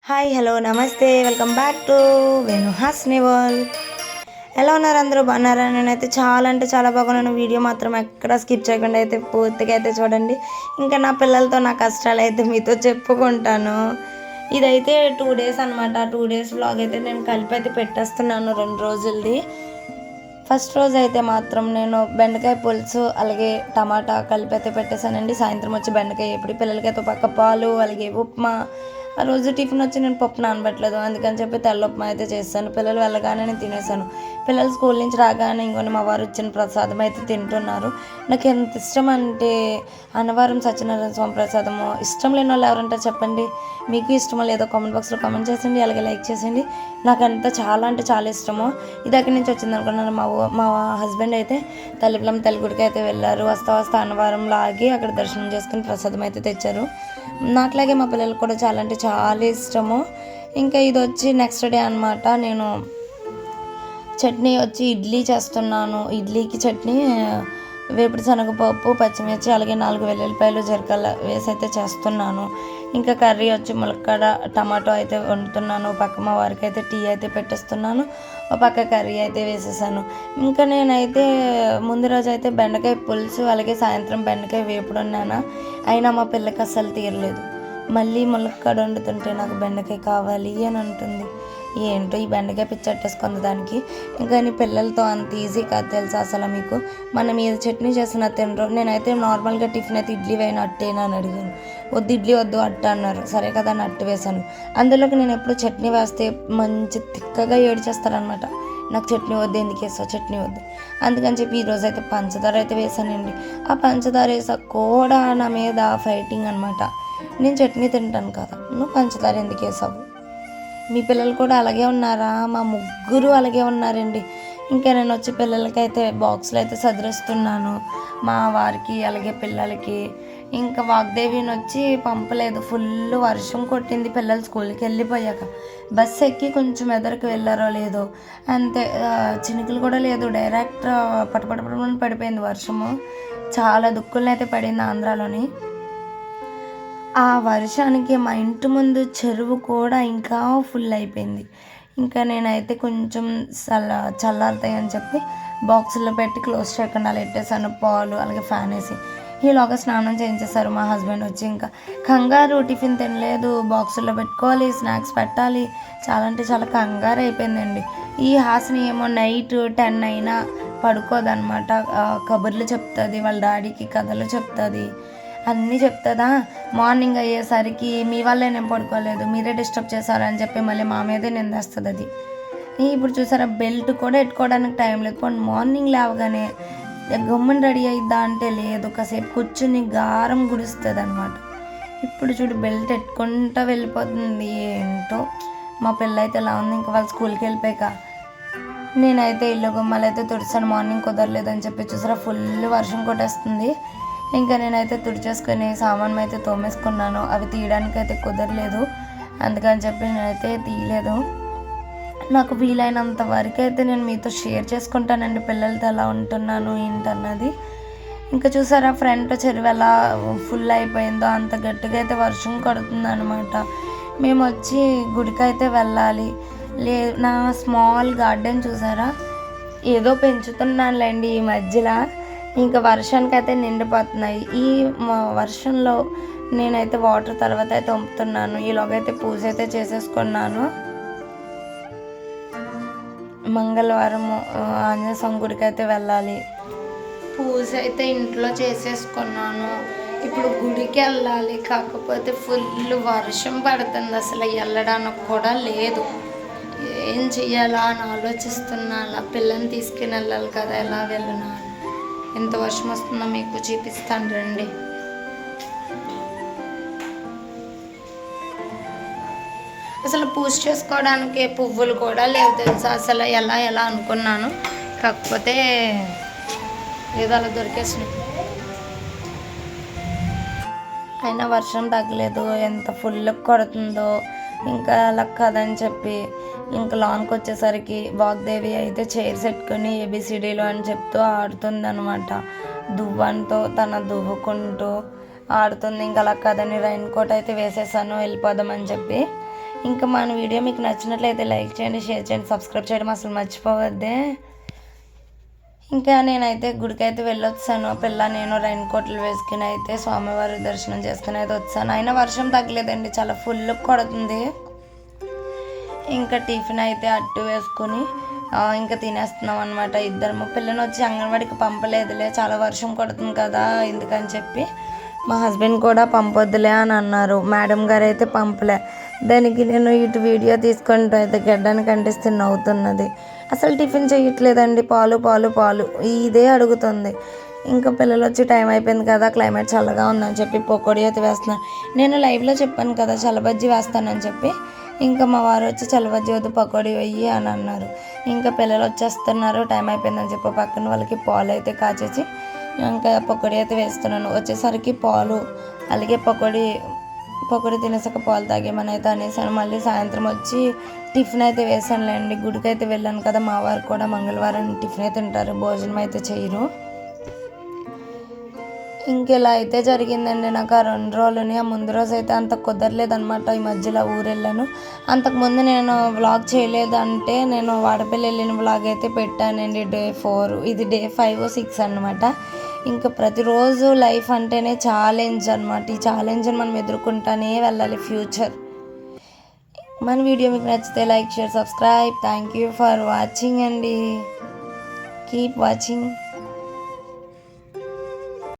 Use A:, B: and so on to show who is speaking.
A: Hi hello నమస్తే welcome back to Venu Hasni world. ఎలా ఉన్నారు అందరూ? బాగున్నారా? నేనైతే చాలా అంటే చాలా బాగున్నాను. వీడియో మాత్రం ఎక్కడ స్కిప్ చేయకుండా అయితే పూర్తిగా అయితే చూడండి. ఇంకా నా పిల్లలతో నా కష్టాలు అయితే మీతో చెప్పుకుంటాను. ఇదైతే 2 డేస్ అనమాట. 2 డేస్ వ్లాగ్ అయితే నేను కలిపి అయితే పెట్టేస్తున్నాను 2 రోజులది. ఫస్ట్ రోజు అయితే మాత్రం నేను బెండకాయ పులుసు అలాగే టమాటా కలిపి అయితే పెట్టేశానండి. సాయంత్రం వచ్చి బెండకాయ ఎప్పుడు పిల్లలకైతే పక్క పాలు అలాగే ఉప్మా. ఆ రోజు టిఫిన్ వచ్చి నేను పప్పు నానబెట్టలేదు, అందుకని చెప్పి తెల్ల ఉప్మా అయితే చేస్తాను. పిల్లలు వెళ్ళగానే నేను తినేసాను. పిల్లలు స్కూల్ నుంచి రాగానే ఇంకొని మా వారు ఇచ్చిన ప్రసాదం అయితే తింటున్నారు. నాకు ఎంత ఇష్టం అంటే అన్నవరం సత్యనారాయణ స్వామి ప్రసాదము. ఇష్టం లేని వాళ్ళు ఎవరంటారు చెప్పండి? మీకు ఇష్టమో లేదో కామెంట్ బాక్స్లో కామెంట్ చేసేయండి, అలాగే లైక్ చేసేయండి. నాకు అంతా చాలా అంటే చాలా ఇష్టము. ఇది అక్కడి నుంచి వచ్చింది అనుకున్నాను. మా హస్బెండ్ అయితే తల్లిపులం తల్లిగుడికి అయితే వెళ్ళారు. వస్తా అన్నవరంలో ఆగి అక్కడ దర్శనం చేసుకుని ప్రసాదం అయితే తెచ్చారు. నాకులాగే మా పిల్లలకు కూడా చాలా అంటే చాలా ఇష్టము. ఇంకా ఇది వచ్చి నెక్స్ట్ డే అనమాట. నేను చట్నీ వచ్చి ఇడ్లీ చేస్తున్నాను. ఇడ్లీకి చట్నీ వేపుడు శనగపప్పు పచ్చిమిర్చి అలాగే 4 వెల్లుల్లిపాయలు జీలకర్ర వేసి అయితే చేస్తున్నాను. ఇంకా కర్రీ వచ్చి ములక్కాడ టమాటో అయితే వండుతున్నాను. పక్క మా వారికి అయితే టీ అయితే పెట్టేస్తున్నాను. ఒక పక్క కర్రీ అయితే వేసేసాను. ఇంకా నేనైతే ముందు రోజు అయితే బెండకాయ పులుసు అలాగే సాయంత్రం బెండకాయ వేపుడు ఉన్నాను. అయినా మా పిల్లకి అస్సలు తీరలేదు. మళ్ళీ ములక్కాడ వండుతుంటే నాకు బెండకాయ కావాలి అని అంటుంది. ఏంటో ఈ బెండకాయ పిచ్చట్టేసుకుంది దానికి. ఇంకా నీ పిల్లలతో అంత ఈజీ కాదు తెలుసా అసలు మీకు. మనం ఏది చట్నీ చేసినా తినరు. నేనైతే నార్మల్గా టిఫిన్ అయితే ఇడ్లీ వేయను అట్టేనా అని అడిగాను. వద్దు ఇడ్లీ వద్దు అట్ట అన్నారు. సరే కదా అని అట్టు వేశాను. అందులోకి నేను ఎప్పుడు చట్నీ వేస్తే మంచి తిక్కగా ఏడ్చేస్తారనమాట. నాకు చట్నీ వద్దు, ఎందుకు వేసావు చట్నీ వద్దు. అందుకని చెప్పి ఈరోజు అయితే పంచదార అయితే వేసానండి. ఆ పంచదార వేసా కూడా నా మీద ఫైటింగ్ అనమాట. నేను చట్నీ తింటాను కదా, నువ్వు పంచదార ఎందుకు వేసావు? మీ పిల్లలు కూడా అలాగే ఉన్నారా? మా ముగ్గురు అలాగే ఉన్నారండి. ఇంకా నేను వచ్చి పిల్లలకైతే బాక్సులు అయితే సదిరిస్తున్నాను, మా వారికి అలాగే పిల్లలకి. ఇంకా వాగ్దేవిని వచ్చి పంపలేదు, ఫుల్ వర్షం కొట్టింది. పిల్లలు స్కూల్కి వెళ్ళిపోయాక బస్సు ఎక్కి కొంచెం ఎదరికి వెళ్ళారో లేదో అంతే, చినుకులు కూడా లేదు, డైరెక్ట్ పటపటపటమని పడిపోయింది వర్షము. చాలా దుక్కులను అయితే పడింది ఆంధ్రాలోని. ఆ వర్షానికి మా ఇంటి ముందు చెరువు కూడా ఇంకా ఫుల్ అయిపోయింది. ఇంకా నేనైతే కొంచెం చల్లారుతాయని చెప్పి బాక్సుల్లో పెట్టి క్లోజ్ చేయకుండా అలా పెట్టేసాను, పాలు అలాగే ఫ్యాన్ వేసి. ఈలోగా స్నానం చేయించేశారు మా హస్బెండ్ వచ్చి. ఇంకా కంగారు, టిఫిన్ తినలేదు, బాక్సుల్లో పెట్టుకోవాలి, స్నాక్స్ పెట్టాలి, చాలా అంటే చాలా కంగారు అయిపోయిందండి. ఈ హాసిని ఏమో నైట్ 10 అయినా పడుకోదన్నమాట. కబుర్లు చెప్తుంది, వాళ్ళ డాడీకి కథలు చెప్తుంది, అన్నీ చెప్తుందా. మార్నింగ్ అయ్యేసరికి మీ వల్లే నేను పడుకోలేదు, మీరే డిస్టర్బ్ చేశారని చెప్పి మళ్ళీ మా మీదే నిందేస్తుంది అది. ఇప్పుడు చూసారా, బెల్ట్ కూడా ఎట్టుకోవడానికి టైం లేదు. పోనీ మార్నింగ్ లేవగానే గమ్మున రెడీ అయిద్దా అంటే లేదు, కాసేపు కూర్చుని గారం గుడుస్తుంది అనమాట. ఇప్పుడు చూడు బెల్ట్ ఎట్టుకుంటా వెళ్ళిపోతుంది. ఏంటో మా పిల్ల అయితే ఎలా ఉంది. ఇంకా వాళ్ళు స్కూల్కి వెళ్ళిపోయాక నేనైతే ఇల్లు గుమ్మాలు అయితే తుడిచాను. మార్నింగ్ కుదరలేదని చెప్పి చూసారా, ఫుల్ వర్షం కొట్టేస్తుంది. ఇంకా నేనైతే తుడిచేసుకొని సామాను అయితే తోమేసుకున్నాను. అవి తీయడానికి అయితే కుదరలేదు, అందుకని చెప్పి నేనైతే తీయలేదు. నాకు వీలైనంత వరకు అయితే నేను మీతో షేర్ చేసుకుంటానండి, పిల్లలతో ఎలా ఉంటున్నాను ఏంటన్నది. ఇంకా చూసారా, ఫ్రంట్ చెరువు ఎలా ఫుల్ అయిపోయిందో, అంత గట్టిగా అయితే వర్షం కొడుతుంది అనమాట. మేము వచ్చి గుడికి అయితే వెళ్ళాలి. నా స్మాల్ గార్డెన్ చూసారా, ఏదో పెంచుతున్నానులేండి ఈ మధ్యలో. ఇంకా వర్షానికి అయితే నిండిపోతున్నాయి. ఈ వర్షంలో నేనైతే వాటర్ తర్వాత అయితే వంపుతున్నాను. ఈలోగైతే పూజ అయితే చేసేసుకున్నాను. మంగళవారం ఆంజనేయ స్వామి గుడికి అయితే వెళ్ళాలి. పూజ అయితే ఇంట్లో చేసేసుకున్నాను. ఇప్పుడు గుడికి వెళ్ళాలి, కాకపోతే ఫుల్ వర్షం పడుతుంది, అసలు వెళ్ళడానికి కూడా లేదు. ఏం చెయ్యాలా అని ఆలోచిస్తున్నా. అలా పిల్లని తీసుకుని వెళ్ళాలి కదా, ఎలా వెళ్ళనా. ఎంత వర్షం వస్తుందో మీకు చూపిస్తాను రండి. అసలు పూజ చేసుకోవడానికి పువ్వులు కూడా లేవు తెలుసా. అసలు ఎలా అనుకున్నాను, కాకపోతే ఏదో అలా దొరికేసినాయి. అయినా వర్షం తగ్గలేదు, ఎంత ఫుల్ కొడుతుందో. ఇంకా అలా కదని చెప్పి ఇంకా లాన్కి వచ్చేసరికి వాగ్దేవి అయితే చైర్స్ పెట్టుకొని ఏబిసిడీలు అని చెప్తూ ఆడుతుంది అనమాట. దువ్వంతో తన దువ్వుకుంటూ ఆడుతుంది. ఇంకా అలా కదని రైన్ కోట్ అయితే వేసేసాను వెళ్ళిపోదామని చెప్పి. ఇంకా మన వీడియో మీకు నచ్చినట్లయితే లైక్ చేయండి, షేర్ చేయండి, సబ్స్క్రైబ్ చేయడం అసలు మర్చిపోవద్దే. ఇంకా నేనైతే గుడికి అయితే వెళ్ళొచ్చాను. నేను రైన్ కోట్లు వేసుకుని అయితే స్వామివారి దర్శనం చేసుకుని అయితే వచ్చాను. అయినా వర్షం తగ్గలేదండి, చాలా ఫుల్ కొడుతుంది. ఇంకా టిఫిన్ అయితే అట్టు వేసుకొని ఇంకా తినేస్తున్నాం అనమాట. ఇద్దరు పిల్లని వచ్చి అంగన్వాడికి పంపలేదులే, చాలా వర్షం కొడుతుంది కదా ఎందుకని చెప్పి. మా హస్బెండ్ కూడా పంపొద్దులే అని అన్నారు. మేడం గారు అయితే పంపలే. దానికి నేను ఇటు వీడియో తీసుకుంటూ అయితే గడ్డానికి అంటిస్తే నవ్వుతున్నది. అసలు టిఫిన్ చేయట్లేదండి, పాలు పాలు పాలు ఇదే అడుగుతుంది. ఇంకా పిల్లలు వచ్చి టైం అయిపోయింది కదా, క్లైమేట్ చల్లగా ఉందని చెప్పి పకోడీ అయితే వేస్తున్నాను. నేను లైవ్లో చెప్పాను కదా చల్లబజ్జీ వేస్తానని చెప్పి. ఇంకా మా వారు వచ్చి చల్లబజ్జీ వద్దు పకోడీ వెయ్యి అని అన్నారు. ఇంకా పిల్లలు వచ్చేస్తున్నారు, టైం అయిపోయిందని చెప్పి పక్కన వాళ్ళకి పాలు అయితే కాచేసి ఇంకా పకోడీ అయితే వేస్తున్నాను. వచ్చేసరికి పాలు అలాగే పకోడీ తినేసాక పాలు తాగేమని అయితే అనేసాను. మళ్ళీ సాయంత్రం వచ్చి టిఫిన్ అయితే వేసానులేండి. గుడికి అయితే వెళ్ళాను కదా, మా వారు కూడా మంగళవారం టిఫిన్ అయితే తింటారు, భోజనం అయితే చేయరు. ఇంకెలా అయితే జరిగిందండి నాకు ఆ 2 రోజులని. ఆ ముందు రోజు అయితే అంత కుదరలేదనమాట. ఈ మధ్యలో ఊరు వెళ్ళాను. అంతకుముందు నేను వ్లాగ్ చేయలేదంటే నేను వాడపల్లి వెళ్ళిన వ్లాగ్ అయితే పెట్టానండి, డే 4. ఇది డే 5, 6 అనమాట. ఇంకా ప్రతిరోజు లైఫ్ అంటేనే ఛాలెంజ్ అనమాట. ఈ ఛాలెంజ్ని మనం ఎదుర్కొంటానే వెళ్ళాలి ఫ్యూచర్. మన వీడియో మీకు నచ్చితే like, share, subscribe. Thank you for watching అండి. Keep watching.